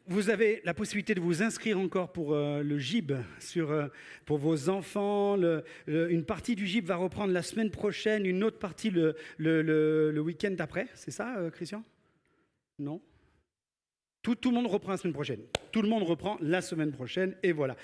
vous avez la possibilité de vous inscrire encore pour le GIB, pour vos enfants. Une partie du GIB va reprendre la semaine prochaine, une autre partie le week-end d'après. C'est ça, Christian? Non? Tout le monde reprend la semaine prochaine. Tout le monde reprend la semaine prochaine et voilà.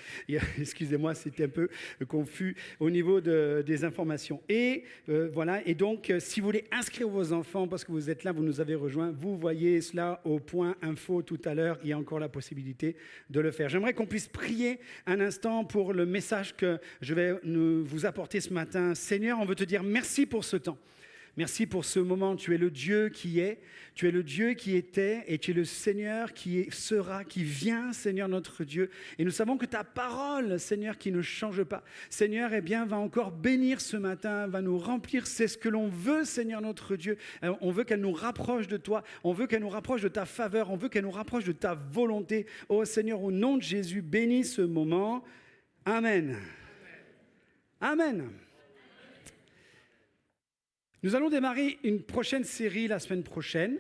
Excusez-moi, c'était un peu confus au niveau des informations. Et voilà. Et donc, si vous voulez inscrire vos enfants, parce que vous êtes là, vous nous avez rejoints, vous voyez cela au point info tout à l'heure. Il y a encore la possibilité de le faire. J'aimerais qu'on puisse prier un instant pour le message que je vais vous apporter ce matin. Seigneur, on veut te dire merci pour ce temps. Merci pour ce moment. Tu es le Dieu qui est, tu es le Dieu qui était et tu es le Seigneur qui sera, qui vient, Seigneur notre Dieu. Et nous savons que ta parole, Seigneur, qui ne change pas, Seigneur, eh bien, va encore bénir ce matin, va nous remplir. C'est ce que l'on veut, Seigneur notre Dieu. On veut qu'elle nous rapproche de toi. On veut qu'elle nous rapproche de ta faveur. On veut qu'elle nous rapproche de ta volonté. Oh Seigneur, au nom de Jésus, bénis ce moment. Amen. Amen. Nous allons démarrer une prochaine série la semaine prochaine.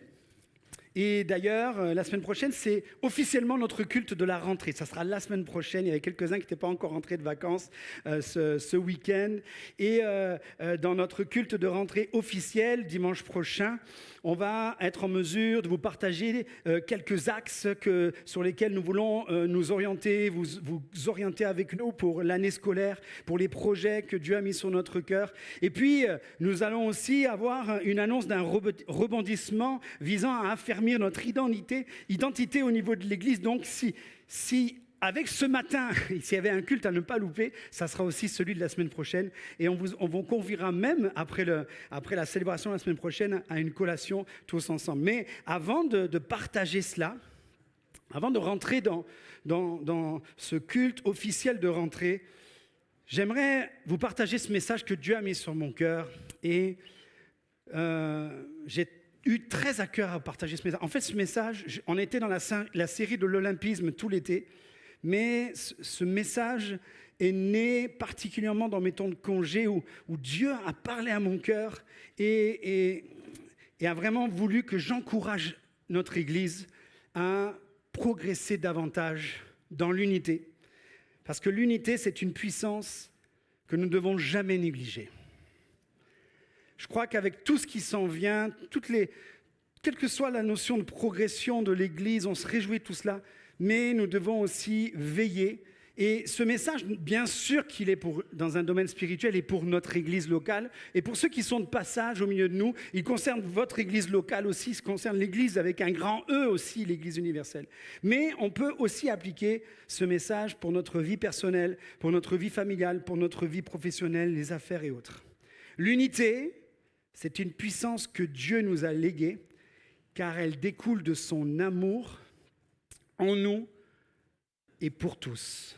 Et d'ailleurs, la semaine prochaine, c'est officiellement notre culte de la rentrée. Ça sera la semaine prochaine. Il y avait quelques-uns qui n'étaient pas encore rentrés de vacances ce week-end. Et dans notre culte de rentrée officiel, dimanche prochain, on va être en mesure de vous partager quelques axes sur lesquels nous voulons nous orienter, vous orienter avec nous pour l'année scolaire, pour les projets que Dieu a mis sur notre cœur. Et puis, nous allons aussi avoir une annonce d'un rebondissement visant à affermir notre identité au niveau de l'Église. Donc, si avec ce matin, s'il y avait un culte à ne pas louper, ça sera aussi celui de la semaine prochaine. Et on vous conviera même, après la célébration de la semaine prochaine, à une collation tous ensemble. Mais avant de partager cela, avant de rentrer dans ce culte officiel de rentrée, j'aimerais vous partager ce message que Dieu a mis sur mon cœur. Et j'ai eu très à cœur à partager ce message. En fait, ce message, on était dans la série de l'Olympisme tout l'été, mais ce message est né particulièrement dans mes temps de congé où Dieu a parlé à mon cœur et a vraiment voulu que j'encourage notre Église à progresser davantage dans l'unité. Parce que l'unité, c'est une puissance que nous ne devons jamais négliger. Je crois qu'avec tout ce qui s'en vient, quelle que soit la notion de progression de l'Église, on se réjouit de tout cela, mais nous devons aussi veiller. Et ce message, bien sûr qu'il est dans un domaine spirituel et pour notre Église locale. Et pour ceux qui sont de passage au milieu de nous, il concerne votre Église locale aussi, il concerne l'Église avec un grand E aussi, l'Église universelle. Mais on peut aussi appliquer ce message pour notre vie personnelle, pour notre vie familiale, pour notre vie professionnelle, les affaires et autres. L'unité, c'est une puissance que Dieu nous a léguée, car elle découle de son amour en nous et pour tous.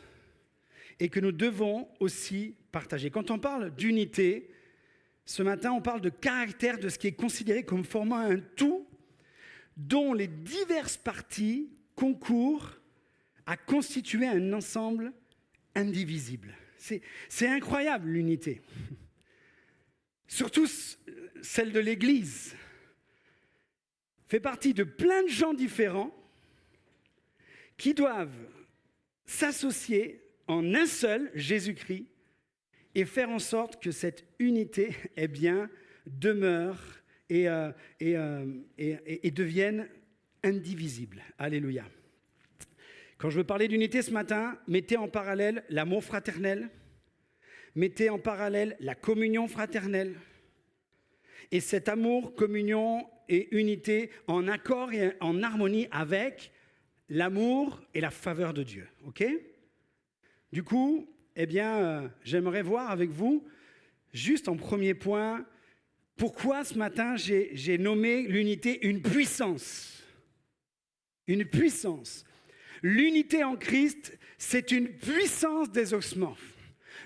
Et que nous devons aussi partager. Quand on parle d'unité, ce matin, on parle de caractère de ce qui est considéré comme formant un tout dont les diverses parties concourent à constituer un ensemble indivisible. C'est incroyable, l'unité. Surtout celle de l'Église, fait partie de plein de gens différents qui doivent s'associer en un seul, Jésus-Christ, et faire en sorte que cette unité, eh bien, demeure et devienne indivisible. Alléluia. Quand je veux parler d'unité ce matin, mettez en parallèle l'amour fraternel, mettez en parallèle la communion fraternelle. Et cet amour, communion et unité en accord et en harmonie avec l'amour et la faveur de Dieu. OK ? Du coup, eh bien, j'aimerais voir avec vous, juste en premier point, pourquoi ce matin j'ai nommé l'unité une puissance. Une puissance. L'unité en Christ, c'est une puissance d'exaucement.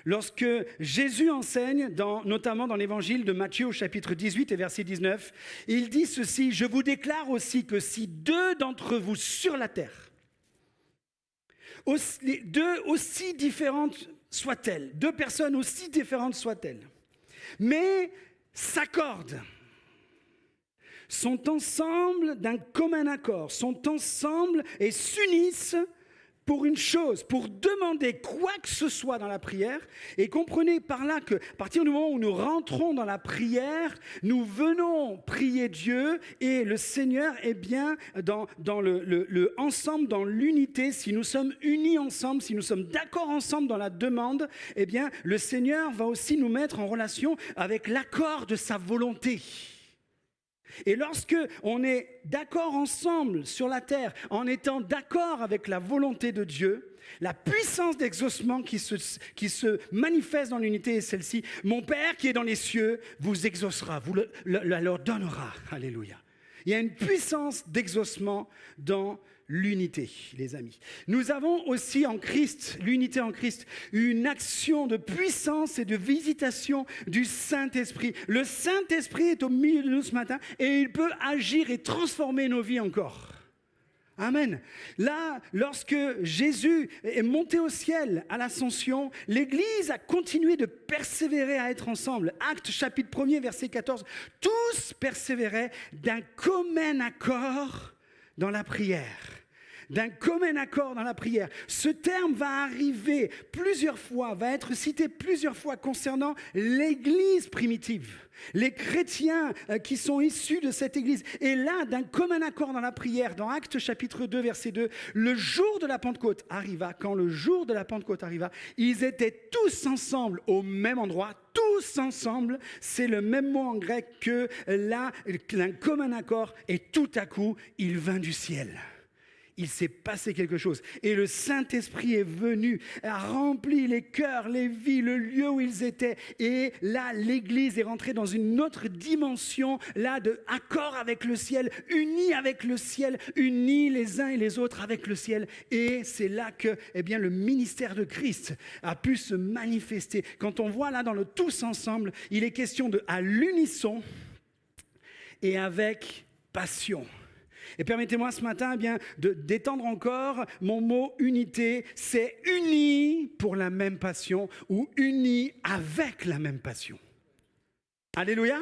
Lorsque Jésus enseigne, notamment dans l'évangile de Matthieu au chapitre 18 et verset 19, il dit ceci: « Je vous déclare aussi que si deux d'entre vous sur la terre, deux aussi différentes soient-elles, deux personnes aussi différentes soient-elles, mais s'accordent sont ensemble d'un commun accord, sont ensemble et s'unissent pour une chose, pour demander quoi que ce soit dans la prière. Et comprenez par là que, à partir du moment où nous rentrons dans la prière, nous venons prier Dieu et le Seigneur est bien dans le ensemble, dans l'unité. Si nous sommes unis ensemble, si nous sommes d'accord ensemble dans la demande, eh bien, le Seigneur va aussi nous mettre en relation avec l'accord de sa volonté. Et lorsque on est d'accord ensemble sur la terre, en étant d'accord avec la volonté de Dieu, la puissance d'exaucement qui se manifeste dans l'unité est celle-ci. Mon Père qui est dans les cieux vous exaucera, vous leur donnera. Alléluia. Il y a une puissance d'exaucement dans l'unité, les amis. Nous avons aussi en Christ, l'unité en Christ, une action de puissance et de visitation du Saint-Esprit. Le Saint-Esprit est au milieu de nous ce matin et il peut agir et transformer nos vies encore. Amen. Là, lorsque Jésus est monté au ciel à l'ascension, l'Église a continué de persévérer à être ensemble. Actes chapitre 1er, verset 14. Tous persévéraient d'un commun accord dans la prière. D'un commun accord dans la prière. Ce terme va arriver plusieurs fois, va être cité plusieurs fois concernant l'Église primitive. Les chrétiens qui sont issus de cette Église. Et là, d'un commun accord dans la prière, dans Actes chapitre 2, verset 2, le jour de la Pentecôte arriva. Quand le jour de la Pentecôte arriva, ils étaient tous ensemble au même endroit. Tous ensemble, c'est le même mot en grec que là, un commun accord. Et tout à coup, il vint du ciel. Il s'est passé quelque chose. Et le Saint-Esprit est venu, a rempli les cœurs, les vies, le lieu où ils étaient. Et là, l'Église est rentrée dans une autre dimension, là, de accord avec le ciel, unis avec le ciel, unis les uns et les autres avec le ciel. Et c'est là que, eh bien, le ministère de Christ a pu se manifester. Quand on voit là dans le tous ensemble, il est question de à l'unisson et avec passion. Et permettez-moi ce matin d'étendre encore mon mot unité. C'est unis pour la même passion ou unis avec la même passion. Alléluia.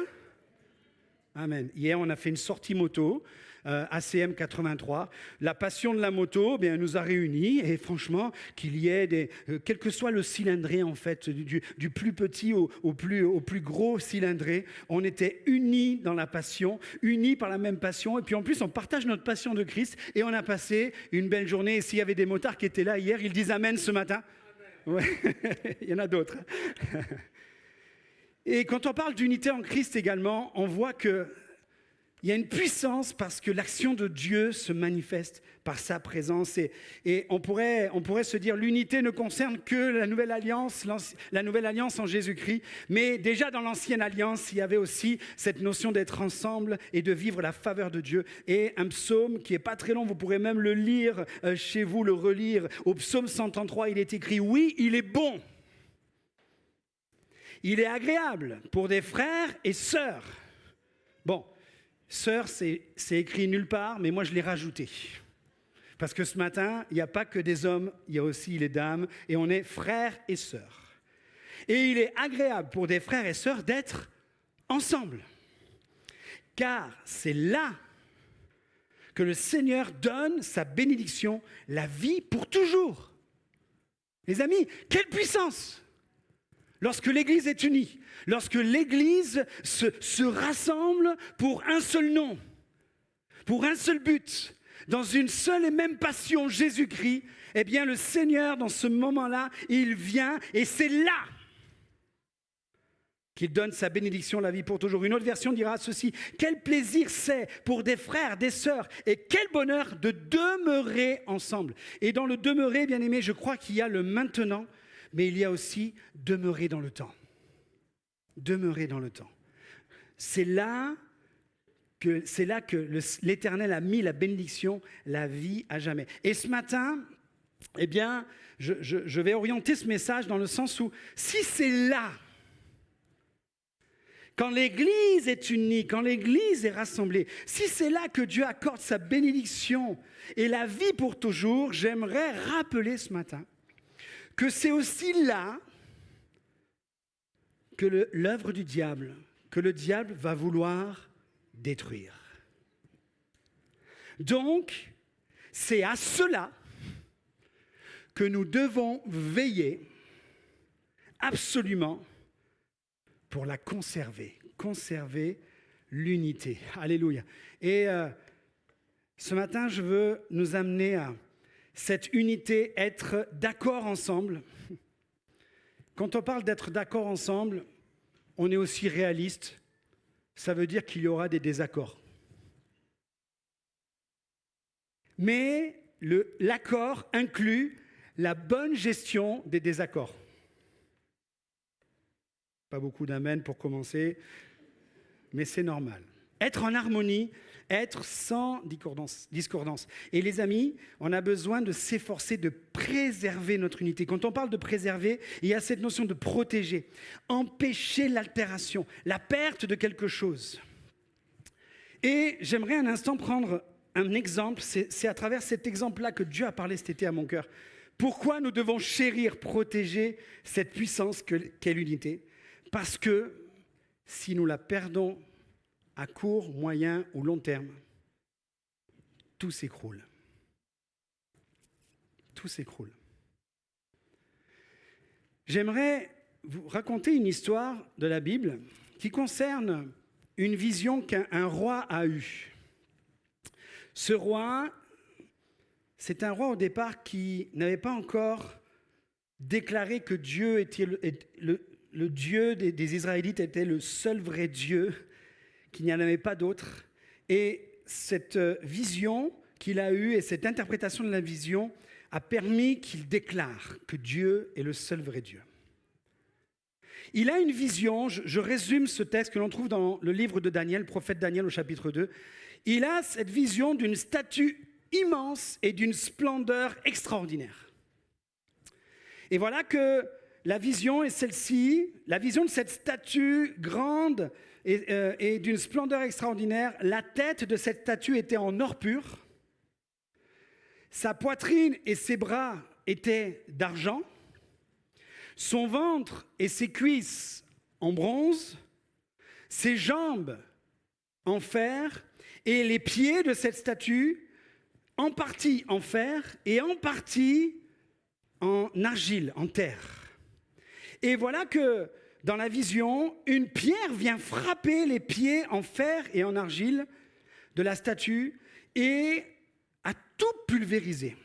Amen. Hier, on a fait une sortie moto, ACM 83. La passion de la moto, nous a réunis. Et franchement, qu'il y ait quel que soit le cylindré, en fait, du plus petit au plus gros cylindré, on était unis dans la passion, unis par la même passion. Et puis en plus, on partage notre passion de Christ. Et on a passé une belle journée. Et s'il y avait des motards qui étaient là hier, ils disent Amen ce matin. Ouais. Il y en a d'autres. Et quand on parle d'unité en Christ également, on voit qu'il y a une puissance parce que l'action de Dieu se manifeste par sa présence. Et on pourrait se dire l'unité ne concerne que la nouvelle alliance en Jésus-Christ. Mais déjà dans l'ancienne alliance, il y avait aussi cette notion d'être ensemble et de vivre la faveur de Dieu. Et un psaume qui n'est pas très long, vous pourrez même le lire chez vous, le relire. Au psaume 133, il est écrit « Oui, il est bon ». Il est agréable pour des frères et sœurs. Bon, sœurs, c'est écrit nulle part, mais moi je l'ai rajouté. Parce que ce matin, il n'y a pas que des hommes, il y a aussi les dames, et on est frères et sœurs. Et il est agréable pour des frères et sœurs d'être ensemble. Car c'est là que le Seigneur donne sa bénédiction, la vie pour toujours. Les amis, quelle puissance! Lorsque l'Église est unie, lorsque l'Église se rassemble pour un seul nom, pour un seul but, dans une seule et même passion, Jésus-Christ, eh bien le Seigneur, dans ce moment-là, il vient et c'est là qu'il donne sa bénédiction, la vie pour toujours. Une autre version dira ceci, quel plaisir c'est pour des frères, des sœurs, et quel bonheur de demeurer ensemble. Et dans le demeurer, bien aimé, je crois qu'il y a le maintenant, mais il y a aussi demeurer dans le temps. Demeurer dans le temps. C'est là que l'Éternel a mis la bénédiction, la vie à jamais. Et ce matin, eh bien, je vais orienter ce message dans le sens où, si c'est là, quand l'Église est unie, quand l'Église est rassemblée, si c'est là que Dieu accorde sa bénédiction et la vie pour toujours, j'aimerais rappeler ce matin que c'est aussi là que l'œuvre du diable, que le diable va vouloir détruire. Donc, c'est à cela que nous devons veiller absolument pour la conserver. Conserver l'unité. Alléluia. Et ce matin, je veux nous amener à cette unité, être d'accord ensemble. Quand on parle d'être d'accord ensemble, on est aussi réaliste. Ça veut dire qu'il y aura des désaccords. Mais l'accord inclut la bonne gestion des désaccords. Pas beaucoup d'amen pour commencer, mais c'est normal. Être en harmonie, être sans discordance. Et les amis, on a besoin de s'efforcer de préserver notre unité. Quand on parle de préserver, il y a cette notion de protéger, empêcher l'altération, la perte de quelque chose. Et j'aimerais un instant prendre un exemple, c'est à travers cet exemple-là que Dieu a parlé cet été à mon cœur. Pourquoi nous devons chérir, protéger cette puissance qu'est l'unité ? Parce que si nous la perdons à court, moyen ou long terme, tout s'écroule. Tout s'écroule. J'aimerais vous raconter une histoire de la Bible qui concerne une vision qu'un roi a eue. Ce roi, c'est un roi au départ qui n'avait pas encore déclaré que Dieu était le Dieu des Israélites était le seul vrai Dieu, qu'il n'y en avait pas d'autre. Et cette vision qu'il a eue et cette interprétation de la vision a permis qu'il déclare que Dieu est le seul vrai Dieu. Il a une vision, je résume ce texte que l'on trouve dans le livre de Daniel, le prophète Daniel au chapitre 2. Il a cette vision d'une statue immense et d'une splendeur extraordinaire. Et voilà que la vision est celle-ci, la vision de cette statue grande et d'une splendeur extraordinaire. La tête de cette statue était en or pur. Sa poitrine et ses bras étaient d'argent. Son ventre et ses cuisses en bronze. Ses jambes en fer. Et les pieds de cette statue, en partie en fer et en partie en argile, en terre. Et voilà que dans la vision, une pierre vient frapper les pieds en fer et en argile de la statue et a tout pulvérisé.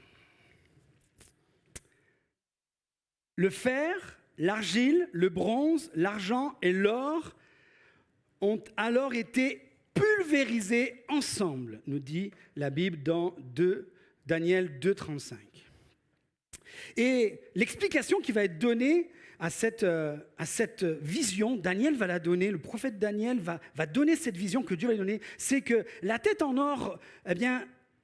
Le fer, l'argile, le bronze, l'argent et l'or ont alors été pulvérisés ensemble, nous dit la Bible dans Daniel 2,35. Et l'explication qui va être donnée à cette vision, Daniel va la donner, le prophète Daniel va donner cette vision que Dieu va donner, c'est que la tête en or,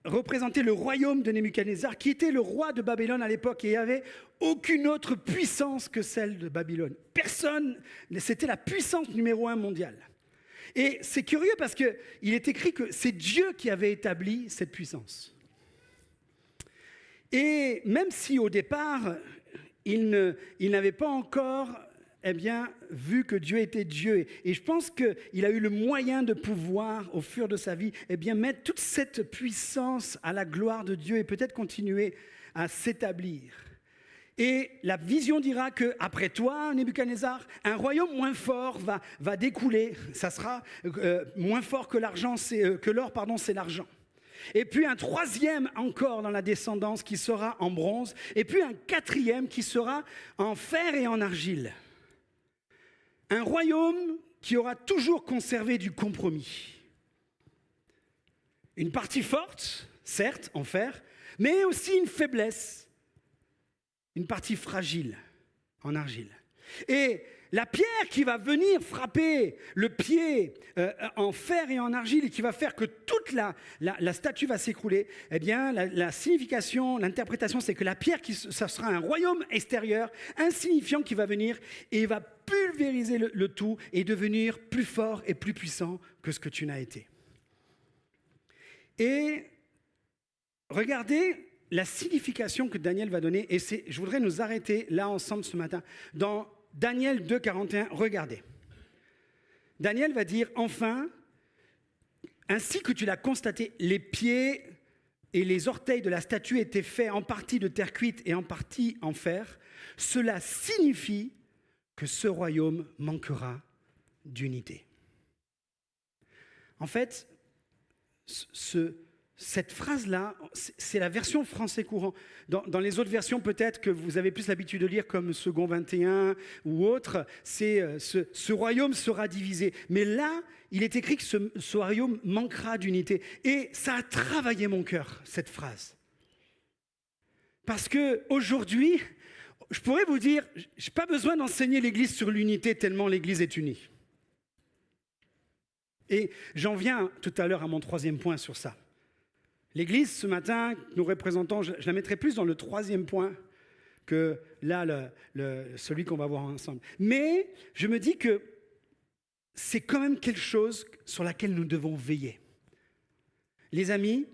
représentait le royaume de Nebuchadnezzar, qui était le roi de Babylone à l'époque, et il n'y avait aucune autre puissance que celle de Babylone. Personne, c'était la puissance numéro 1 mondiale. Et c'est curieux parce qu'il est écrit que c'est Dieu qui avait établi cette puissance. Et même si au départ, il n'avait pas encore vu que Dieu était Dieu. Et je pense qu'il a eu le moyen de pouvoir, au fur de sa vie, mettre toute cette puissance à la gloire de Dieu et peut-être continuer à s'établir. Et la vision dira qu'après toi, Nebuchadnezzar, un royaume moins fort va découler. Ça sera moins fort que l'or, c'est l'argent. Et puis un troisième encore dans la descendance qui sera en bronze. Et puis un quatrième qui sera en fer et en argile. Un royaume qui aura toujours conservé du compromis. Une partie forte, certes, en fer, mais aussi une faiblesse. Une partie fragile, en argile. Et la pierre qui va venir frapper le pied en fer et en argile et qui va faire que toute la statue va s'écrouler, la signification, l'interprétation, c'est que la pierre, ça sera un royaume extérieur, insignifiant qui va venir et va pulvériser le tout et devenir plus fort et plus puissant que ce que tu n'as été. Et regardez la signification que Daniel va donner, et je voudrais nous arrêter là ensemble ce matin, dans Daniel 2,41, regardez. Daniel va dire, enfin, ainsi que tu l'as constaté, les pieds et les orteils de la statue étaient faits en partie de terre cuite et en partie en fer, cela signifie que ce royaume manquera d'unité. En fait, cette phrase-là, c'est la version français courant. Dans les autres versions, peut-être que vous avez plus l'habitude de lire comme Second 21 ou autre, c'est ce royaume sera divisé. Mais là, il est écrit que ce royaume manquera d'unité. Et ça a travaillé mon cœur, cette phrase. Parce qu'aujourd'hui, je pourrais vous dire, je n'ai pas besoin d'enseigner l'Église sur l'unité tellement l'Église est unie. Et j'en viens tout à l'heure à mon troisième point sur ça. L'Église, ce matin, nous représentons, je la mettrai plus dans le troisième point que là, celui qu'on va voir ensemble. Mais je me dis que c'est quand même quelque chose sur laquelle nous devons veiller. Les amis,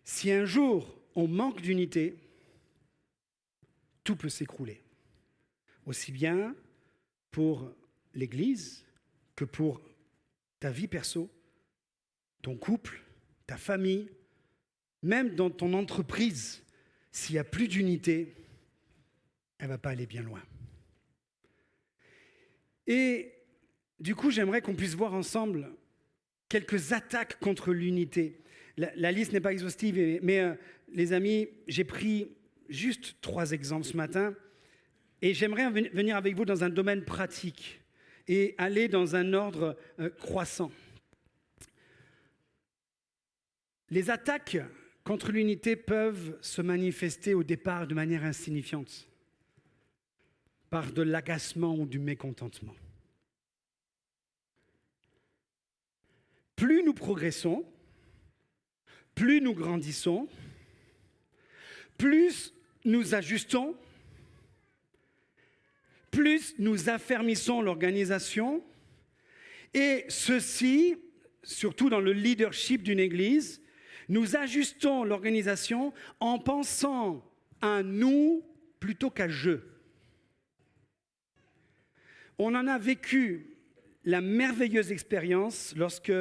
si un jour on manque d'unité, tout peut s'écrouler. Aussi bien pour l'Église que pour ta vie perso, ton couple, ta famille, même dans ton entreprise, s'il n'y a plus d'unité, elle ne va pas aller bien loin. Et du coup, j'aimerais qu'on puisse voir ensemble quelques attaques contre l'unité. La liste n'est pas exhaustive, mais les amis, j'ai pris juste 3 exemples ce matin et j'aimerais venir avec vous dans un domaine pratique et aller dans un ordre croissant. Les attaques contre l'unité peuvent se manifester au départ de manière insignifiante, par de l'agacement ou du mécontentement. Plus nous progressons, plus nous grandissons, plus nous ajustons, plus nous affermissons l'organisation, et ceci, surtout dans le leadership d'une église, nous ajustons l'organisation en pensant à nous plutôt qu'à je. On en a vécu la merveilleuse expérience lorsque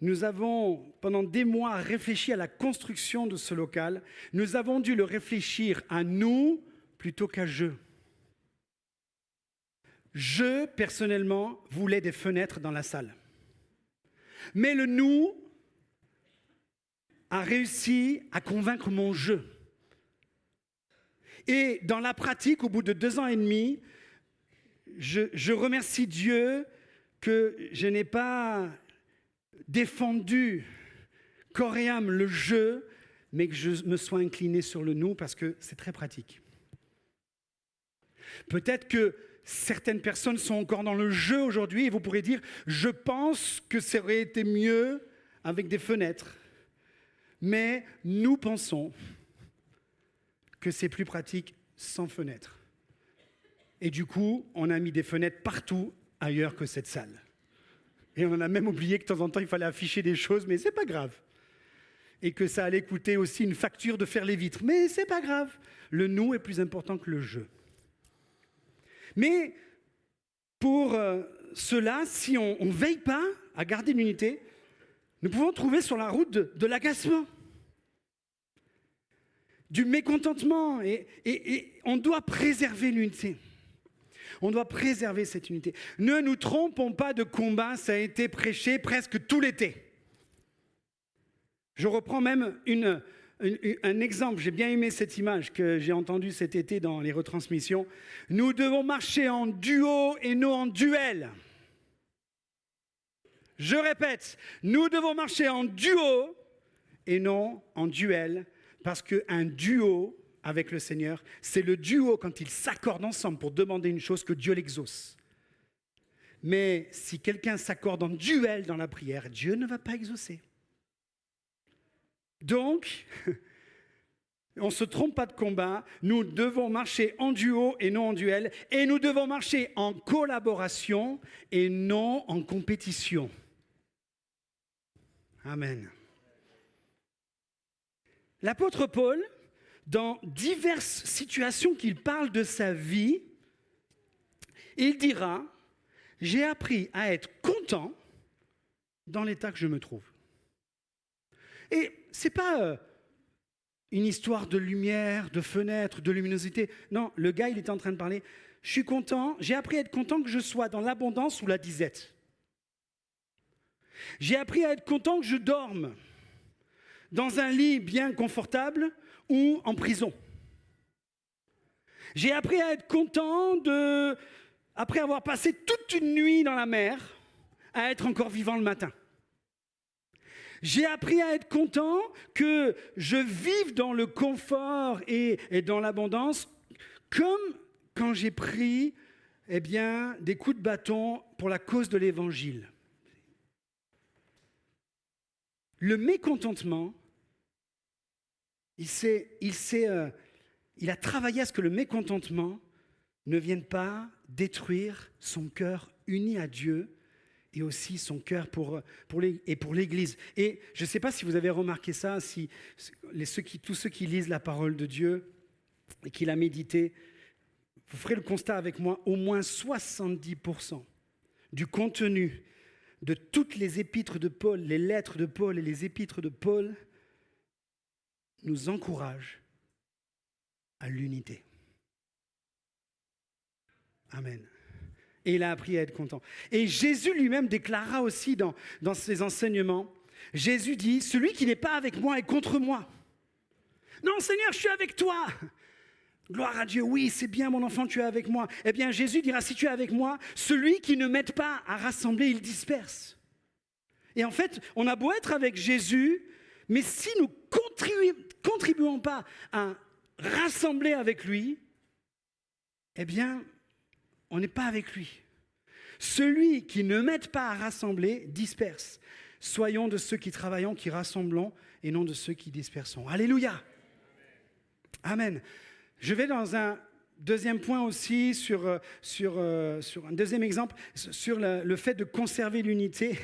nous avons, pendant des mois, réfléchi à la construction de ce local. Nous avons dû le réfléchir à nous plutôt qu'à je. Je, personnellement, voulais des fenêtres dans la salle. Mais le nous a réussi à convaincre mon je. Et dans la pratique, au bout de 2 ans et demi, je remercie Dieu que je n'ai pas défendu corps et âme le je, mais que je me sois incliné sur le nous parce que c'est très pratique. Peut-être que certaines personnes sont encore dans le je aujourd'hui et vous pourrez dire « je pense que ça aurait été mieux avec des fenêtres ». Mais nous pensons que c'est plus pratique sans fenêtres. Et du coup, on a mis des fenêtres partout ailleurs que cette salle. Et on en a même oublié que de temps en temps, il fallait afficher des choses, mais c'est pas grave. Et que ça allait coûter aussi une facture de faire les vitres, mais c'est pas grave. Le nous est plus important que le je. Mais pour cela, si on ne veille pas à garder l'unité, nous pouvons trouver sur la route de l'agacement, du mécontentement, et on doit préserver l'unité. On doit préserver cette unité. Ne nous trompons pas de combat, ça a été prêché presque tout l'été. Je reprends même un exemple, j'ai bien aimé cette image que j'ai entendue cet été dans les retransmissions. Nous devons marcher en duo et non en duel. Je répète, nous devons marcher en duo et non en duel, parce qu'un duo avec le Seigneur, c'est le duo quand ils s'accordent ensemble pour demander une chose que Dieu l'exauce. Mais si quelqu'un s'accorde en duel dans la prière, Dieu ne va pas exaucer. Donc, on ne se trompe pas de combat, nous devons marcher en duo et non en duel, et nous devons marcher en collaboration et non en compétition. Amen. L'apôtre Paul, dans diverses situations qu'il parle de sa vie, il dira « J'ai appris à être content dans l'état que je me trouve ». Et ce n'est pas une histoire de lumière, de fenêtre, de luminosité. Non, le gars, il était en train de parler. Je suis content, j'ai appris à être content que je sois dans l'abondance ou la disette. J'ai appris à être content que je dorme dans un lit bien confortable ou en prison. J'ai appris à être content après avoir passé toute une nuit dans la mer, à être encore vivant le matin. J'ai appris à être content que je vive dans le confort et dans l'abondance, comme quand j'ai pris des coups de bâton pour la cause de l'évangile. Le mécontentement, il a travaillé à ce que le mécontentement ne vienne pas détruire son cœur uni à Dieu et aussi son cœur pour l'Église. Et je ne sais pas si vous avez remarqué ça, tous ceux qui lisent la parole de Dieu et qui la méditent, vous ferez le constat avec moi, au moins 70% du contenu de toutes les épîtres de Paul, les lettres de Paul et les épîtres de Paul nous encouragent à l'unité. Amen. Et il a appris à être content. Et Jésus lui-même déclara aussi dans ses enseignements, Jésus dit, celui qui n'est pas avec moi est contre moi. Non Seigneur, je suis avec toi. Gloire à Dieu, oui, c'est bien mon enfant, tu es avec moi. Eh bien Jésus dira, si tu es avec moi, celui qui ne m'aide pas à rassembler, il disperse. Et en fait, on a beau être avec Jésus, mais si nous contribuons pas à rassembler avec lui, eh bien, on n'est pas avec lui. Celui qui ne m'aide pas à rassembler disperse. Soyons de ceux qui travaillons, qui rassemblons, et non de ceux qui dispersons. Alléluia. Amen. Je vais dans un deuxième point aussi, sur un deuxième exemple, sur le fait de conserver l'unité.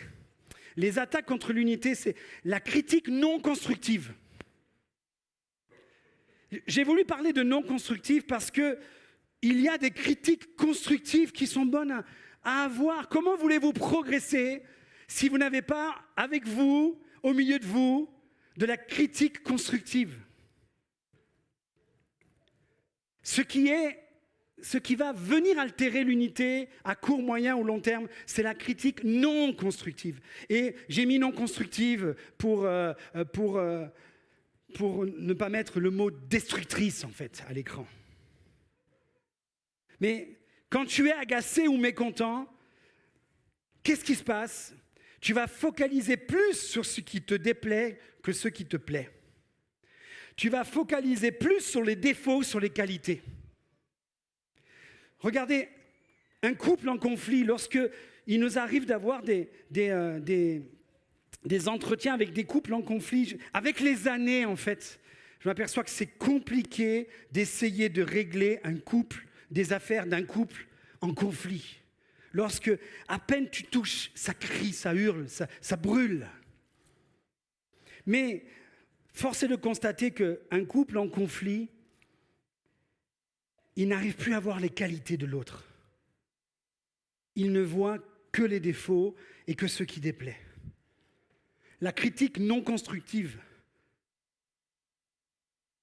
Les attaques contre l'unité, c'est la critique non constructive. J'ai voulu parler de non constructive parce que il y a des critiques constructives qui sont bonnes à avoir. Comment voulez-vous progresser si vous n'avez pas avec vous, au milieu de vous, de la critique constructive ? Ce qui va venir altérer l'unité à court, moyen ou long terme, c'est la critique non constructive. Et j'ai mis non constructive pour ne pas mettre le mot destructrice, en fait, à l'écran. Mais quand tu es agacé ou mécontent, qu'est-ce qui se passe ? Tu vas focaliser plus sur ce qui te déplaît que ce qui te plaît. Tu vas focaliser plus sur les défauts, sur les qualités. Regardez, un couple en conflit, lorsque il nous arrive d'avoir des entretiens avec des couples en conflit, avec les années en fait, je m'aperçois que c'est compliqué d'essayer de régler des affaires d'un couple en conflit. Lorsque à peine tu touches, ça crie, ça hurle, ça brûle. Mais force est de constater qu'un couple en conflit, il n'arrive plus à voir les qualités de l'autre. Il ne voit que les défauts et que ce qui déplaît. La critique non constructive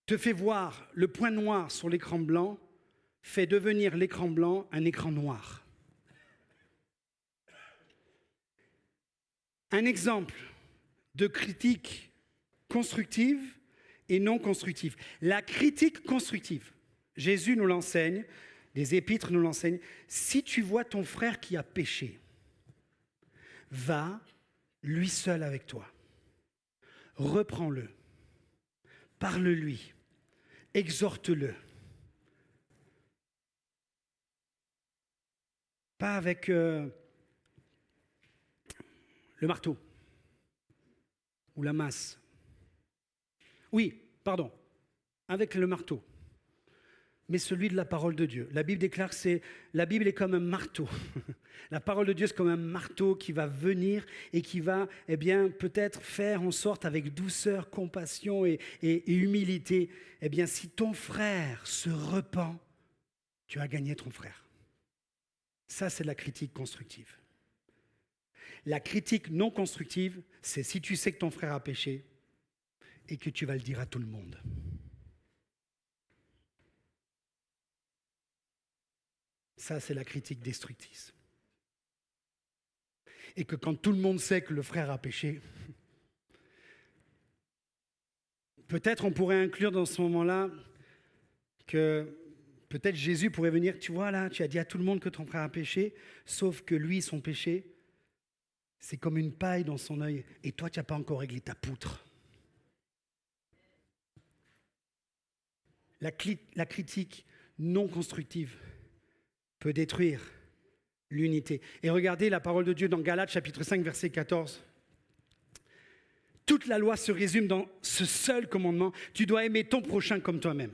te fait voir le point noir sur l'écran blanc, fait devenir l'écran blanc un écran noir. Un exemple de critique constructive et non constructive. La critique constructive, Jésus nous l'enseigne, les épîtres nous l'enseignent. Si tu vois ton frère qui a péché, va lui seul avec toi. Reprends-le, parle-lui, exhorte-le. Pas avec le marteau ou la masse. Oui, pardon, avec le marteau, mais celui de la parole de Dieu. La Bible déclare que la Bible est comme un marteau. La parole de Dieu, c'est comme un marteau qui va venir et qui va, peut-être faire en sorte, avec douceur, compassion et humilité, si ton frère se repent, tu as gagné ton frère. Ça, c'est la critique constructive. La critique non constructive, c'est si tu sais que ton frère a péché et que tu vas le dire à tout le monde. Ça, c'est la critique destructrice. Et que quand tout le monde sait que le frère a péché, peut-être on pourrait inclure dans ce moment-là que peut-être Jésus pourrait venir, tu vois là, tu as dit à tout le monde que ton frère a péché, sauf que lui, son péché, c'est comme une paille dans son œil, et toi, tu n'as pas encore réglé ta poutre. La critique non constructive peut détruire l'unité. Et regardez la parole de Dieu dans Galates chapitre 5, verset 14. Toute la loi se résume dans ce seul commandement. Tu dois aimer ton prochain comme toi-même.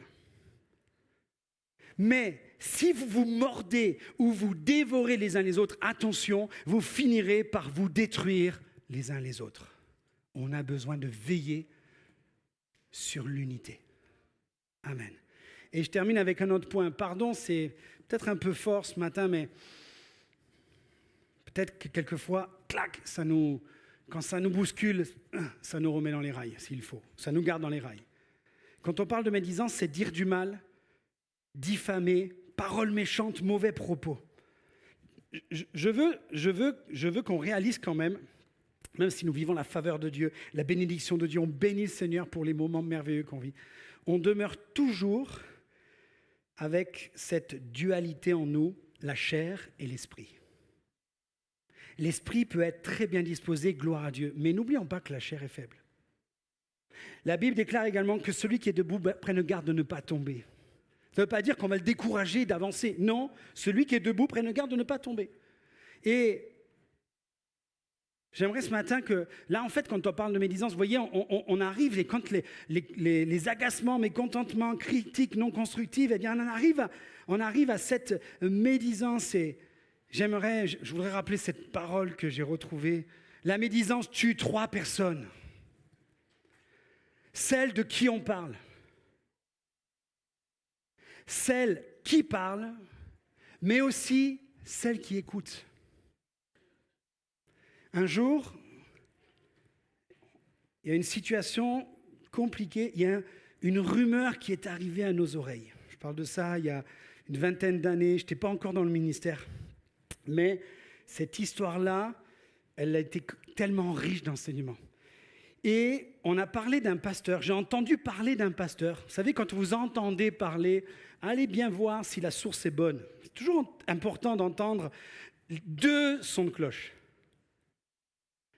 Mais si vous vous mordez ou vous dévorez les uns les autres, attention, vous finirez par vous détruire les uns les autres. On a besoin de veiller sur l'unité. Amen. Et je termine avec un autre point. Pardon, c'est peut-être un peu fort ce matin, mais peut-être que quelquefois, clac, quand ça nous bouscule, ça nous remet dans les rails, s'il faut. Ça nous garde dans les rails. Quand on parle de médisance, c'est dire du mal, diffamer, paroles méchantes, mauvais propos. Je veux qu'on réalise quand même si nous vivons la faveur de Dieu, la bénédiction de Dieu, on bénit le Seigneur pour les moments merveilleux qu'on vit. On demeure toujours avec cette dualité en nous, la chair et l'esprit. L'esprit peut être très bien disposé, gloire à Dieu, mais n'oublions pas que la chair est faible. La Bible déclare également que celui qui est debout prenne garde de ne pas tomber. Ça ne veut pas dire qu'on va le décourager d'avancer. Non, celui qui est debout prenne garde de ne pas tomber. Et j'aimerais ce matin que, là en fait, quand on parle de médisance, vous voyez, on arrive, et quand les agacements, mécontentements, critiques non constructives, eh bien on arrive à cette médisance. Et je voudrais rappeler cette parole que j'ai retrouvée. La médisance tue 3 personnes. Celle de qui on parle. Celle qui parle, mais aussi celle qui écoute. Un jour, il y a une situation compliquée, il y a une rumeur qui est arrivée à nos oreilles. Je parle de ça il y a une vingtaine d'années, je n'étais pas encore dans le ministère. Mais cette histoire-là, elle a été tellement riche d'enseignements. Et on a parlé d'un pasteur, j'ai entendu parler d'un pasteur. Vous savez, quand vous entendez parler, allez bien voir si la source est bonne. C'est toujours important d'entendre 2 sons de cloche.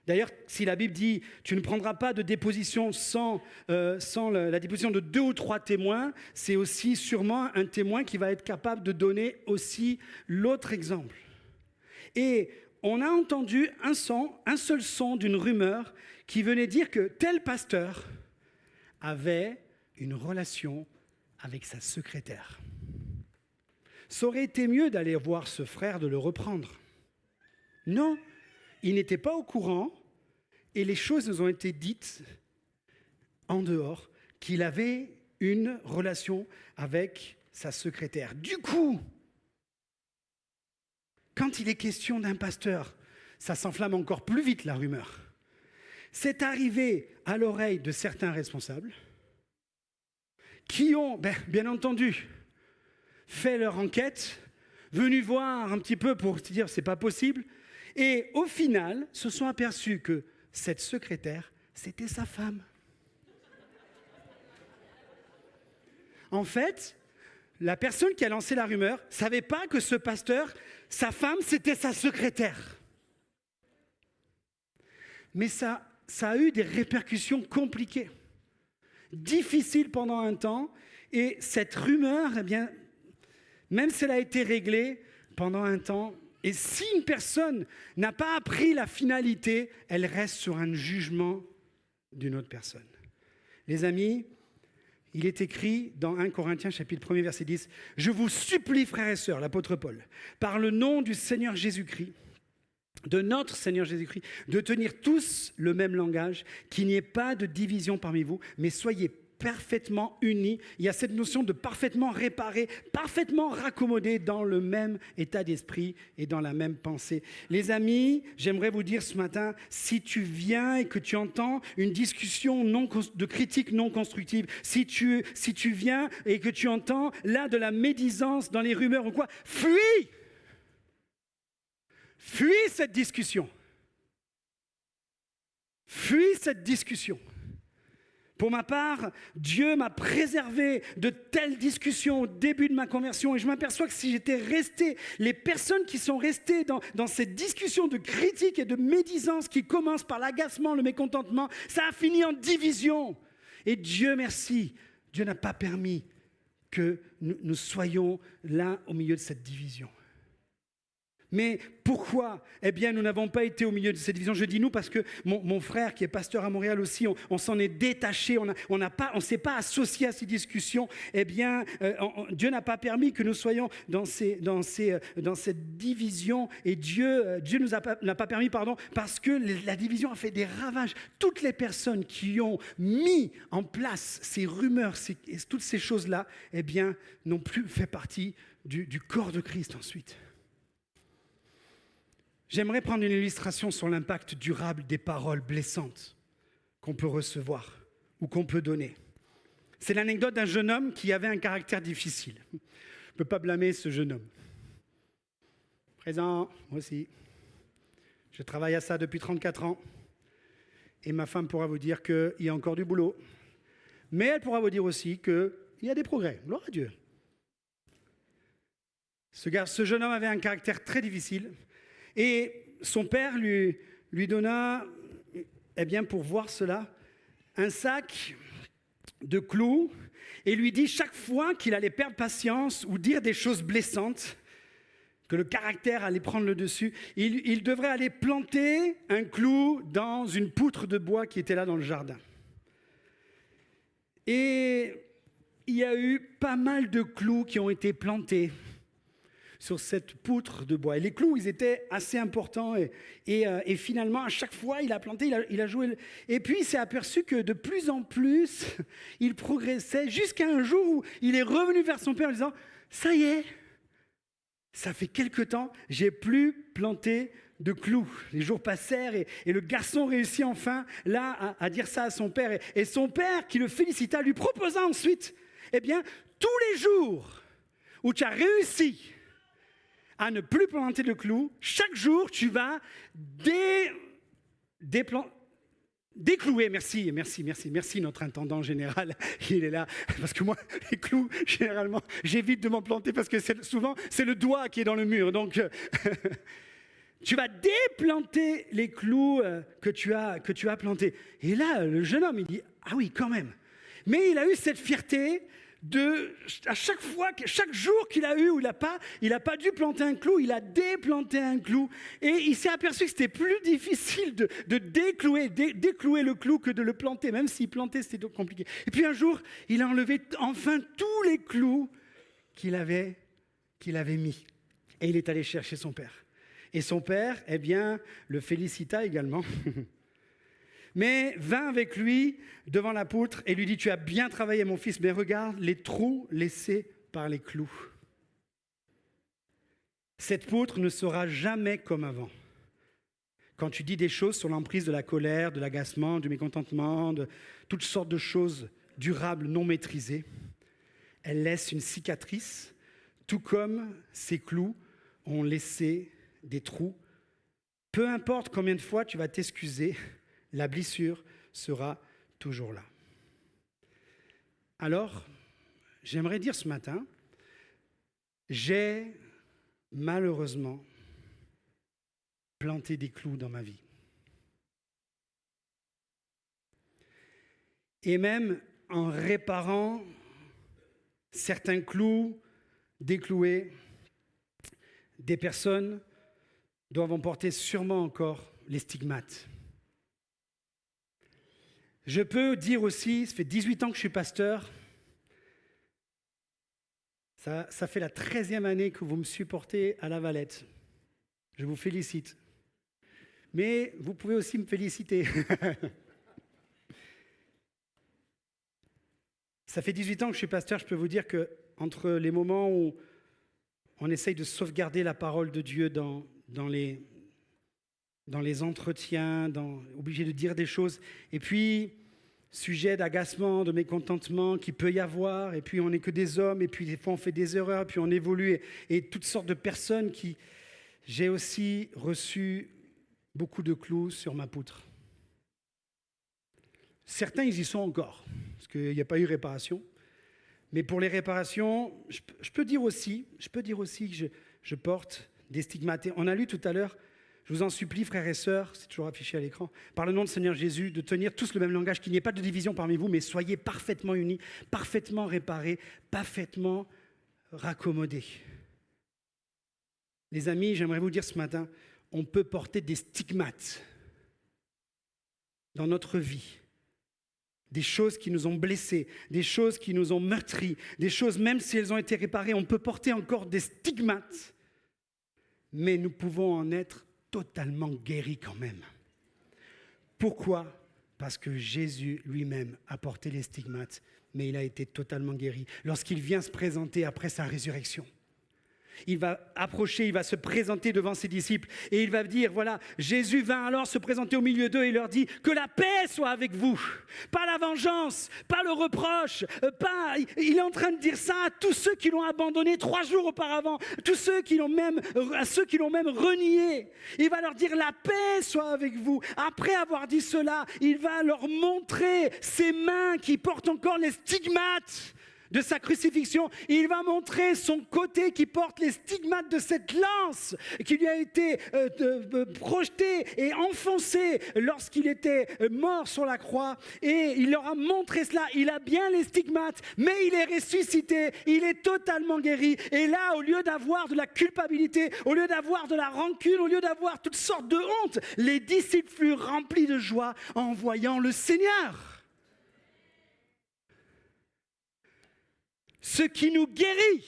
D'ailleurs, si la Bible dit « tu ne prendras pas de déposition sans la déposition de 2 ou 3 témoins », c'est aussi sûrement un témoin qui va être capable de donner aussi l'autre exemple. Et on a entendu un seul son d'une rumeur qui venait dire que tel pasteur avait une relation avec sa secrétaire. Ça aurait été mieux d'aller voir ce frère, de le reprendre. Non, il n'était pas au courant et les choses nous ont été dites en dehors qu'il avait une relation avec sa secrétaire. Du coup, quand il est question d'un pasteur, ça s'enflamme encore plus vite la rumeur. C'est arrivé à l'oreille de certains responsables qui ont, bien entendu, fait leur enquête, venus voir un petit peu pour se dire c'est pas possible, et au final se sont aperçus que cette secrétaire, c'était sa femme. En fait, la personne qui a lancé la rumeur ne savait pas que ce pasteur, sa femme, c'était sa secrétaire. Mais ça a eu des répercussions compliquées, difficiles pendant un temps, et cette rumeur, eh bien, même si elle a été réglée pendant un temps, et si une personne n'a pas appris la finalité, elle reste sur un jugement d'une autre personne. Les amis, il est écrit dans 1 Corinthiens chapitre 1 verset 10, « Je vous supplie, frères et sœurs, l'apôtre Paul, par le nom du Seigneur Jésus-Christ, de notre Seigneur Jésus-Christ, de tenir tous le même langage, qu'il n'y ait pas de division parmi vous, mais soyez parfaitement unis. » Il y a cette notion de parfaitement réparer, parfaitement raccommodé dans le même état d'esprit et dans la même pensée. Les amis, j'aimerais vous dire ce matin, si tu viens et que tu entends une discussion de critique non constructive, si tu viens et que tu entends là de la médisance dans les rumeurs ou quoi, fuis! Fuis cette discussion. Fuis cette discussion. Pour ma part, Dieu m'a préservé de telles discussions au début de ma conversion et je m'aperçois que si j'étais resté, les personnes qui sont restées dans cette discussion de critique et de médisance qui commence par l'agacement, le mécontentement, ça a fini en division. Et Dieu merci, Dieu n'a pas permis que nous soyons là au milieu de cette division. Mais pourquoi? Eh bien, nous n'avons pas été au milieu de cette division. Je dis nous parce que mon frère, qui est pasteur à Montréal aussi, on s'en est détaché, on s'est pas associé à ces discussions. Eh bien, Dieu n'a pas permis que nous soyons dans cette division. Et Dieu n'a pas permis, parce que la division a fait des ravages. Toutes les personnes qui ont mis en place ces rumeurs, toutes ces choses-là, eh bien, n'ont plus fait partie du corps de Christ ensuite. J'aimerais prendre une illustration sur l'impact durable des paroles blessantes qu'on peut recevoir ou qu'on peut donner. C'est l'anecdote d'un jeune homme qui avait un caractère difficile. Je ne peux pas blâmer ce jeune homme. Présent, moi aussi. Je travaille à ça depuis 34 ans. Et ma femme pourra vous dire qu'il y a encore du boulot. Mais elle pourra vous dire aussi qu'il y a des progrès. Gloire à Dieu. Ce jeune homme avait un caractère très difficile. Et son père lui donna, eh bien pour voir cela, un sac de clous et lui dit chaque fois qu'il allait perdre patience ou dire des choses blessantes, que le caractère allait prendre le dessus, il devrait aller planter un clou dans une poutre de bois qui était là dans le jardin. Et il y a eu pas mal de clous qui ont été plantés sur cette poutre de bois. Et les clous, ils étaient assez importants. Et finalement, à chaque fois, il a planté, il a joué. Et puis, il s'est aperçu que de plus en plus, il progressait jusqu'à un jour où il est revenu vers son père en disant « Ça y est, ça fait quelque temps, j'ai plus planté de clous. » Les jours passèrent et le garçon réussit enfin là à dire ça à son père. Et son père, qui le félicita, lui proposa ensuite, eh bien, tous les jours où tu as réussi à ne plus planter de clous, chaque jour, tu vas déclouer. Merci, notre intendant général, il est là. Parce que moi, les clous, généralement, j'évite de m'en planter parce que souvent, c'est le doigt qui est dans le mur. Donc, tu vas déplanter les clous que tu as plantés. Et là, le jeune homme, il dit, ah oui, quand même. Mais il a eu cette fierté à chaque jour qu'il a eu où il n'a pas dû planter un clou, il a déplanté un clou. Et il s'est aperçu que c'était plus difficile de déclouer le clou que de le planter, même s'il plantait, c'était compliqué. Et puis un jour, il a enlevé enfin tous les clous qu'il avait mis. Et il est allé chercher son père. Et son père, eh bien, le félicita également. Mais vint avec lui devant la poutre et lui dit « Tu as bien travaillé, mon fils, mais regarde les trous laissés par les clous. Cette poutre ne sera jamais comme avant. Quand tu dis des choses sur l'emprise de la colère, de l'agacement, du mécontentement, de toutes sortes de choses durables, non maîtrisées, elle laisse une cicatrice, tout comme ces clous ont laissé des trous. Peu importe combien de fois tu vas t'excuser, la blessure sera toujours là. » Alors, j'aimerais dire ce matin, j'ai malheureusement planté des clous dans ma vie. Et même en réparant certains clous décloués, des personnes doivent en porter sûrement encore les stigmates. Je peux dire aussi, ça fait 18 ans que je suis pasteur, ça fait la 13e année que vous me supportez à La Valette. Je vous félicite. Mais vous pouvez aussi me féliciter. Ça fait 18 ans que je suis pasteur, je peux vous dire qu'entre les moments où on essaye de sauvegarder la parole de Dieu dans les entretiens, obligé de dire des choses, et puis sujet d'agacement, de mécontentement qu'il peut y avoir, et puis on n'est que des hommes, et puis des fois on fait des erreurs, puis on évolue, et toutes sortes de personnes qui J'ai aussi reçu beaucoup de clous sur ma poutre. Certains, ils y sont encore, parce qu'il n'y a pas eu réparation. Mais pour les réparations, je peux dire aussi que je porte des stigmates. On a lu tout à l'heure, je vous en supplie, frères et sœurs, c'est toujours affiché à l'écran, par le nom du Seigneur Jésus, de tenir tous le même langage, qu'il n'y ait pas de division parmi vous, mais soyez parfaitement unis, parfaitement réparés, parfaitement raccommodés. Les amis, j'aimerais vous dire ce matin, on peut porter des stigmates dans notre vie. Des choses qui nous ont blessés, des choses qui nous ont meurtris, des choses, même si elles ont été réparées, on peut porter encore des stigmates, mais nous pouvons en être totalement guéris quand même. Pourquoi ? Parce que Jésus lui-même a porté les stigmates, mais il a été totalement guéri. Lorsqu'il vient se présenter après sa résurrection, il va approcher, il va se présenter devant ses disciples et il va dire, voilà, Jésus vint alors se présenter au milieu d'eux et leur dit que la paix soit avec vous, pas la vengeance, pas le reproche, il est en train de dire ça à tous ceux qui l'ont abandonné 3 jours auparavant, à ceux qui l'ont même renié. Il va leur dire la paix soit avec vous. Après avoir dit cela, il va leur montrer ses mains qui portent encore les stigmates de sa crucifixion. Il va montrer son côté qui porte les stigmates de cette lance qui lui a été projetée et enfoncée lorsqu'il était mort sur la croix. Et il leur a montré cela. Il a bien les stigmates, mais il est ressuscité. Il est totalement guéri. Et là, au lieu d'avoir de la culpabilité, au lieu d'avoir de la rancune, au lieu d'avoir toutes sortes de honte, les disciples furent remplis de joie en voyant le Seigneur. Ce qui nous guérit.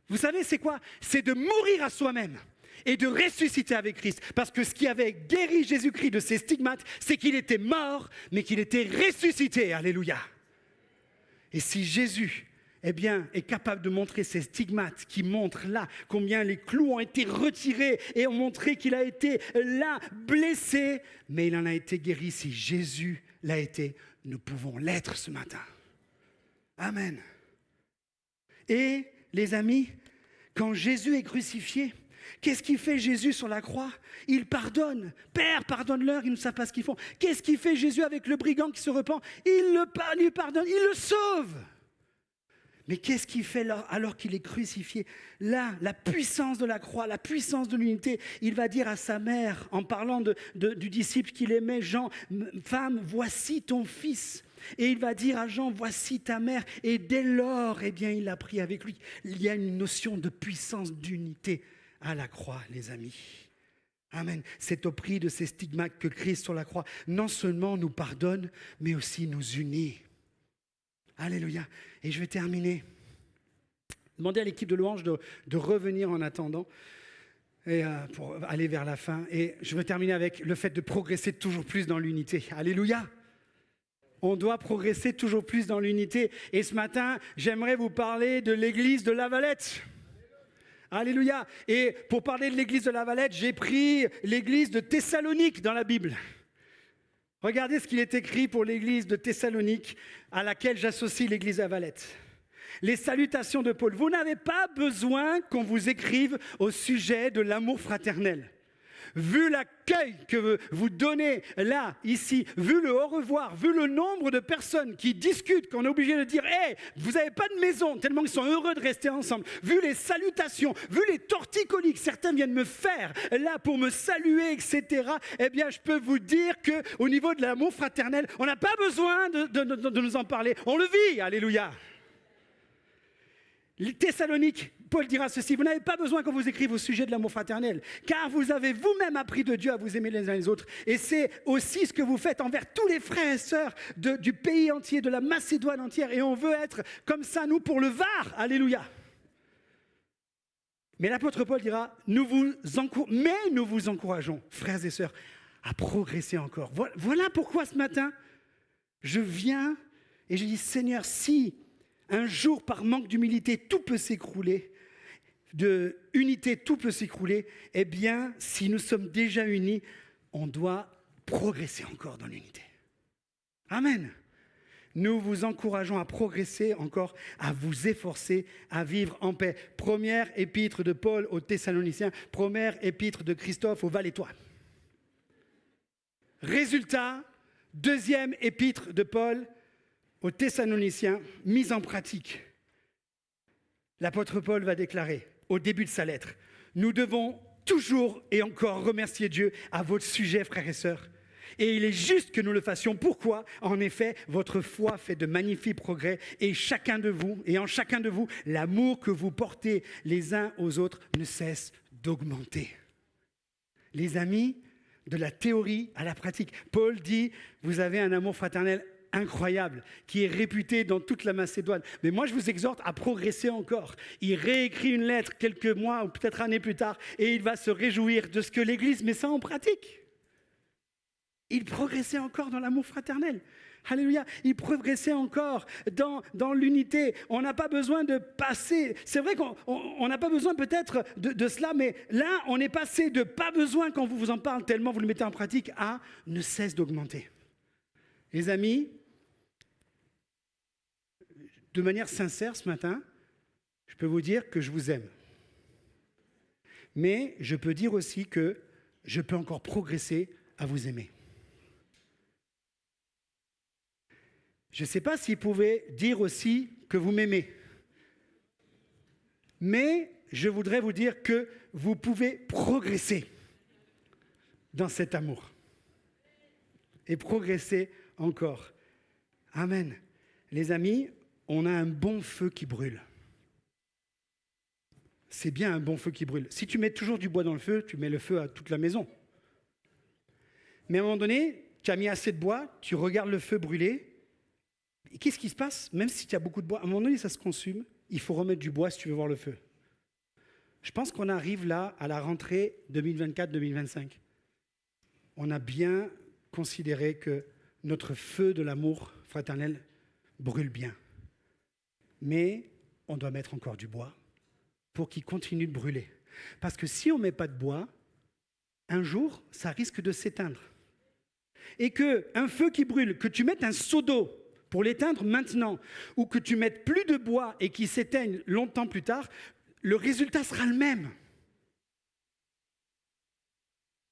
Vous savez, c'est quoi ? C'est de mourir à soi-même et de ressusciter avec Christ. Parce que ce qui avait guéri Jésus-Christ de ses stigmates, c'est qu'il était mort, mais qu'il était ressuscité. Alléluia. Et si Jésus, est capable de montrer ces stigmates qui montrent là combien les clous ont été retirés et ont montré qu'il a été là blessé, mais il en a été guéri. Si Jésus l'a été, nous pouvons l'être ce matin. Amen. Et les amis, quand Jésus est crucifié, qu'est-ce qu'il fait Jésus sur la croix ? Il pardonne. Père, pardonne-leur, ils ne savent pas ce qu'ils font. Qu'est-ce qu'il fait Jésus avec le brigand qui se repent ? Il lui pardonne, il le sauve. Mais qu'est-ce qu'il fait alors qu'il est crucifié ? Là, la puissance de la croix, la puissance de l'unité, il va dire à sa mère, en parlant du disciple qu'il aimait, Jean, femme, voici ton fils. Et il va dire à Jean, voici ta mère. Et dès lors, il l'a pris avec lui. Il y a une notion de puissance, d'unité à la croix, les amis. Amen. C'est au prix de ces stigmates que Christ sur la croix, non seulement nous pardonne, mais aussi nous unit. Alléluia. Et je vais terminer. Demandez à l'équipe de louange de revenir en attendant et, pour aller vers la fin. Et je veux terminer avec le fait de progresser toujours plus dans l'unité. Alléluia. On doit progresser toujours plus dans l'unité. Et ce matin, j'aimerais vous parler de l'église de La Valette. Alléluia. Et pour parler de l'église de La Valette, j'ai pris l'église de Thessalonique dans la Bible. Regardez ce qu'il est écrit pour l'église de Thessalonique, à laquelle j'associe l'église de La Valette. Les salutations de Paul. Vous n'avez pas besoin qu'on vous écrive au sujet de l'amour fraternel. Vu l'accueil que vous donnez là, ici, vu le au revoir, vu le nombre de personnes qui discutent, qu'on est obligé de dire « Hey, vous n'avez pas de maison », tellement ils sont heureux de rester ensemble, vu les salutations, vu les torticolis que certains viennent me faire là pour me saluer, etc., je peux vous dire qu'au niveau de l'amour fraternel, on n'a pas besoin de nous en parler. On le vit, alléluia. Les Thessaloniques, Paul dira ceci, vous n'avez pas besoin qu'on vous écrive au sujet de l'amour fraternel, car vous avez vous-même appris de Dieu à vous aimer les uns les autres. Et c'est aussi ce que vous faites envers tous les frères et sœurs du pays entier, de la Macédoine entière. Et on veut être comme ça, nous, pour le Var. Alléluia. Mais l'apôtre Paul dira, nous vous encourageons, frères et sœurs, à progresser encore. Voilà pourquoi ce matin, je viens et je dis, Seigneur, si un jour, par manque d'humilité, tout peut s'écrouler, de unité, tout peut s'écrouler, si nous sommes déjà unis, on doit progresser encore dans l'unité. Amen. nous vous encourageons à progresser encore, à vous efforcer à vivre en paix. Première épître de Paul aux Thessaloniciens, première épître de Christophe aux Valétois. Résultat, deuxième épître de Paul aux Thessaloniciens, mise en pratique. L'apôtre Paul va déclarer au début de sa lettre, nous devons toujours et encore remercier Dieu à votre sujet, frères et sœurs. Et il est juste que nous le fassions. Pourquoi ? En effet, votre foi fait de magnifiques progrès et en chacun de vous, l'amour que vous portez les uns aux autres ne cesse d'augmenter. Les amis, de la théorie à la pratique. Paul dit, vous avez un amour fraternel incroyable, qui est réputé dans toute la Macédoine. Mais moi, je vous exhorte à progresser encore. Il réécrit une lettre quelques mois ou peut-être années plus tard et il va se réjouir de ce que l'Église met ça en pratique. Il progressait encore dans l'amour fraternel. Alléluia. Il progressait encore dans l'unité. On n'a pas besoin de passer. C'est vrai qu'on n'a pas besoin peut-être de cela, mais là, on est passé de pas besoin quand vous en parlez tellement vous le mettez en pratique à ne cesse d'augmenter. Les amis, de manière sincère ce matin, je peux vous dire que je vous aime. Mais je peux dire aussi que je peux encore progresser à vous aimer. Je ne sais pas s'il pouvait dire aussi que vous m'aimez. Mais je voudrais vous dire que vous pouvez progresser dans cet amour. Et progresser encore. Amen. Les amis, on a un bon feu qui brûle. C'est bien un bon feu qui brûle. Si tu mets toujours du bois dans le feu, tu mets le feu à toute la maison. Mais à un moment donné, tu as mis assez de bois, tu regardes le feu brûler. Et qu'est-ce qui se passe ? Même si tu as beaucoup de bois, à un moment donné, ça se consume. Il faut remettre du bois si tu veux voir le feu. Je pense qu'on arrive là à la rentrée 2024-2025. On a bien considéré que notre feu de l'amour fraternel brûle bien. Mais on doit mettre encore du bois pour qu'il continue de brûler. Parce que si on ne met pas de bois, un jour, ça risque de s'éteindre. Et qu'un feu qui brûle, que tu mettes un seau d'eau pour l'éteindre maintenant, ou que tu mettes plus de bois et qu'il s'éteigne longtemps plus tard, le résultat sera le même.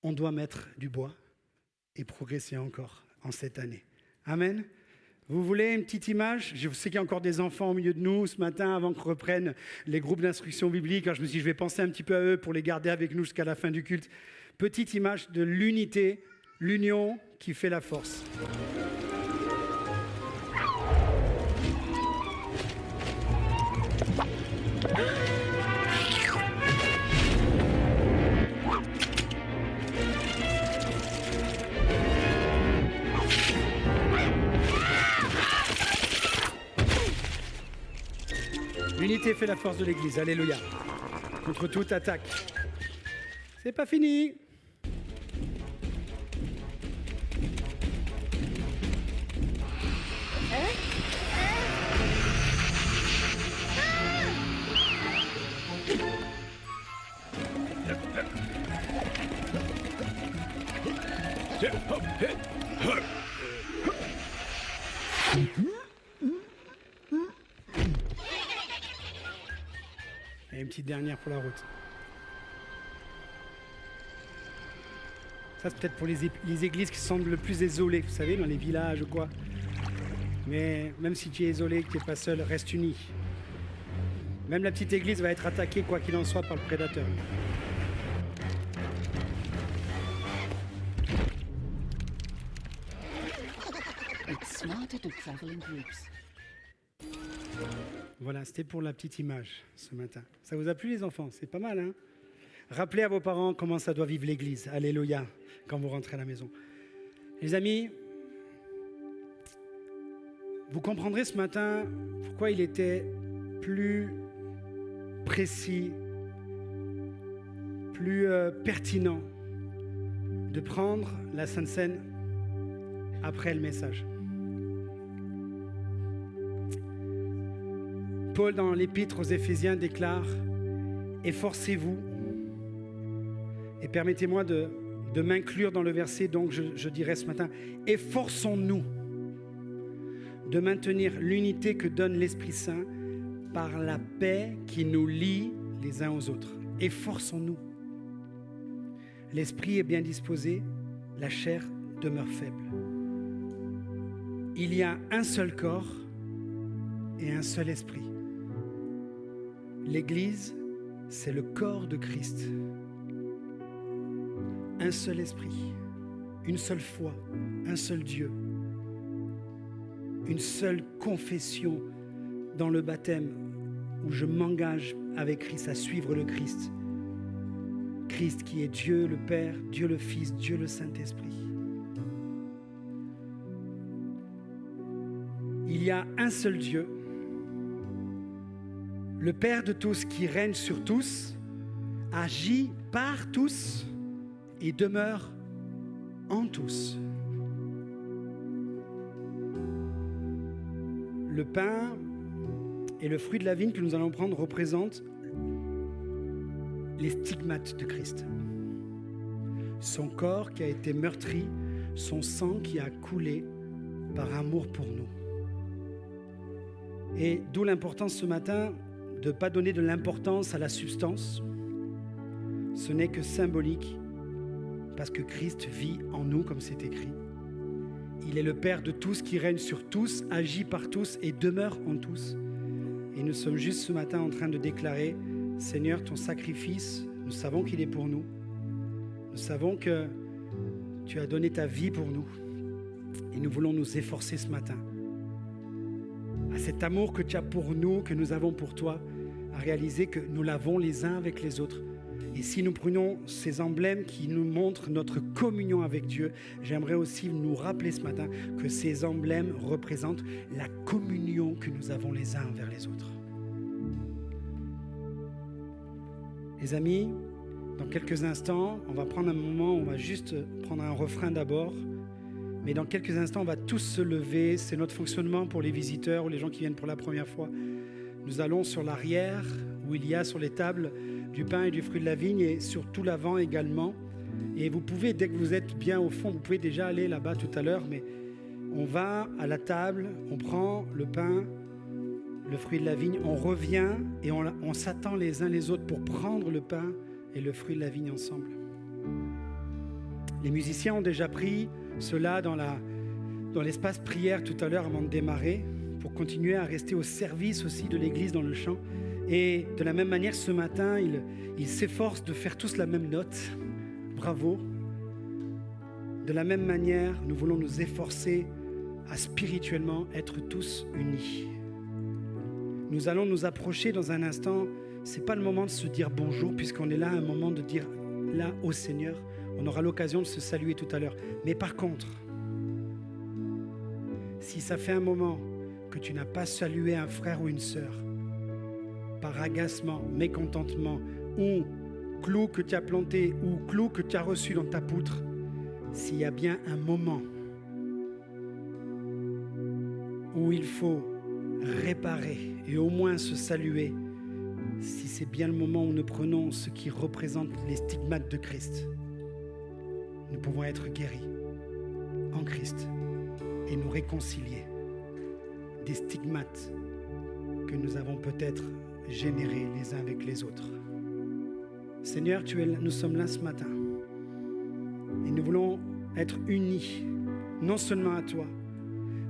On doit mettre du bois et progresser encore en cette année. Amen. Vous voulez une petite image ? Je sais qu'il y a encore des enfants au milieu de nous ce matin avant qu'on reprenne les groupes d'instruction biblique. Alors je me suis dit, je vais penser un petit peu à eux pour les garder avec nous jusqu'à la fin du culte. Petite image de l'unité, l'union qui fait la force. L'unité fait la force de l'Église, alléluia. Contre toute attaque. C'est pas fini. Et une petite dernière pour la route. Ça, c'est peut-être pour les églises qui semblent le plus isolées, vous savez, dans les villages ou quoi. Mais même si tu es isolé, que tu n'es pas seul, reste uni. Même la petite église va être attaquée, quoi qu'il en soit, par le prédateur. It's smarter to travel in groups. Voilà, c'était pour la petite image ce matin. Ça vous a plu les enfants ? C'est pas mal, hein ? Rappelez à vos parents comment ça doit vivre l'église. Alléluia, quand vous rentrez à la maison. Les amis, vous comprendrez ce matin pourquoi il était plus précis, plus pertinent de prendre la Sainte Seine après le message. Paul, dans l'épître aux Éphésiens, déclare « Efforcez-vous ». Et permettez-moi de m'inclure dans le verset, donc je dirais ce matin « Efforçons-nous de maintenir l'unité que donne l'Esprit Saint par la paix qui nous lie les uns aux autres. Efforçons-nous. L'esprit est bien disposé, la chair demeure faible. Il y a un seul corps et un seul esprit. L'Église, c'est le corps de Christ. Un seul esprit, une seule foi, un seul Dieu, une seule confession dans le baptême où je m'engage avec Christ à suivre le Christ. Christ qui est Dieu le Père, Dieu le Fils, Dieu le Saint-Esprit. Il y a un seul Dieu, le Père de tous qui règne sur tous, agit par tous et demeure en tous. Le pain et le fruit de la vigne que nous allons prendre représentent les stigmates de Christ. Son corps qui a été meurtri, son sang qui a coulé par amour pour nous. Et d'où l'importance ce matin de ne pas donner de l'importance à la substance. Ce n'est que symbolique, parce que Christ vit en nous, comme c'est écrit. Il est le Père de tous qui règne sur tous, agit par tous et demeure en tous. Et nous sommes juste ce matin en train de déclarer, Seigneur, ton sacrifice, nous savons qu'il est pour nous. Nous savons que tu as donné ta vie pour nous. Et nous voulons nous efforcer ce matin à cet amour que tu as pour nous, que nous avons pour toi, à réaliser que nous l'avons les uns avec les autres. Et si nous prenons ces emblèmes qui nous montrent notre communion avec Dieu, j'aimerais aussi nous rappeler ce matin que ces emblèmes représentent la communion que nous avons les uns envers les autres. Les amis, dans quelques instants, on va prendre un moment, on va juste prendre un refrain d'abord. Mais dans quelques instants, on va tous se lever. C'est notre fonctionnement pour les visiteurs ou les gens qui viennent pour la première fois. Nous allons sur l'arrière, où il y a sur les tables du pain et du fruit de la vigne, et sur tout l'avant également. Et vous pouvez, dès que vous êtes bien au fond, vous pouvez déjà aller là-bas tout à l'heure, mais on va à la table, on prend le pain, le fruit de la vigne, on revient et on s'attend les uns les autres pour prendre le pain et le fruit de la vigne ensemble. Les musiciens ont déjà pris cela dans l'espace prière tout à l'heure avant de démarrer, pour continuer à rester au service aussi de l'Église dans le chant. Et de la même manière, ce matin, ils s'efforcent de faire tous la même note. Bravo. De la même manière, nous voulons nous efforcer à spirituellement être tous unis. Nous allons nous approcher dans un instant. Ce n'est pas le moment de se dire bonjour, puisqu'on est là à un moment de dire là au Seigneur. On aura l'occasion de se saluer tout à l'heure. Mais par contre, si ça fait un moment que tu n'as pas salué un frère ou une sœur, par agacement, mécontentement, ou clou que tu as planté, ou clou que tu as reçu dans ta poutre, s'il y a bien un moment où il faut réparer et au moins se saluer, si c'est bien le moment où nous prenons ce qui représente les stigmates de Christ, nous pouvons être guéris en Christ et nous réconcilier des stigmates que nous avons peut-être générés les uns avec les autres. Seigneur, nous sommes là ce matin et nous voulons être unis, non seulement à toi,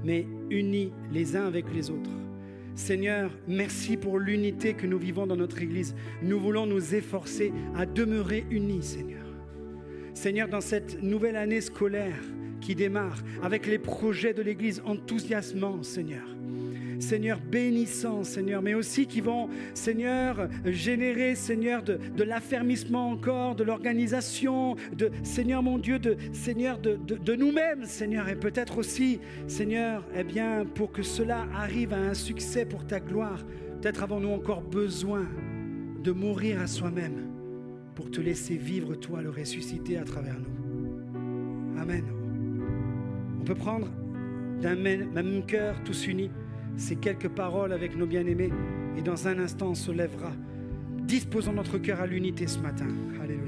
mais unis les uns avec les autres. Seigneur, merci pour l'unité que nous vivons dans notre Église. Nous voulons nous efforcer à demeurer unis, Seigneur. Seigneur, dans cette nouvelle année scolaire qui démarre, avec les projets de l'Église enthousiasmants, Seigneur. Seigneur, bénissant, Seigneur, mais aussi qui vont, Seigneur, générer, Seigneur, de l'affermissement encore, de l'organisation, Seigneur, mon Dieu, de nous-mêmes, Seigneur, et peut-être aussi, Seigneur, eh bien, pour que cela arrive à un succès pour ta gloire, peut-être avons-nous encore besoin de mourir à soi-même pour te laisser vivre, toi, le ressuscité à travers nous. Amen. On peut prendre d'un même cœur, tous unis, ces quelques paroles avec nos bien-aimés, et dans un instant on se lèvera. Disposons notre cœur à l'unité ce matin. Alléluia.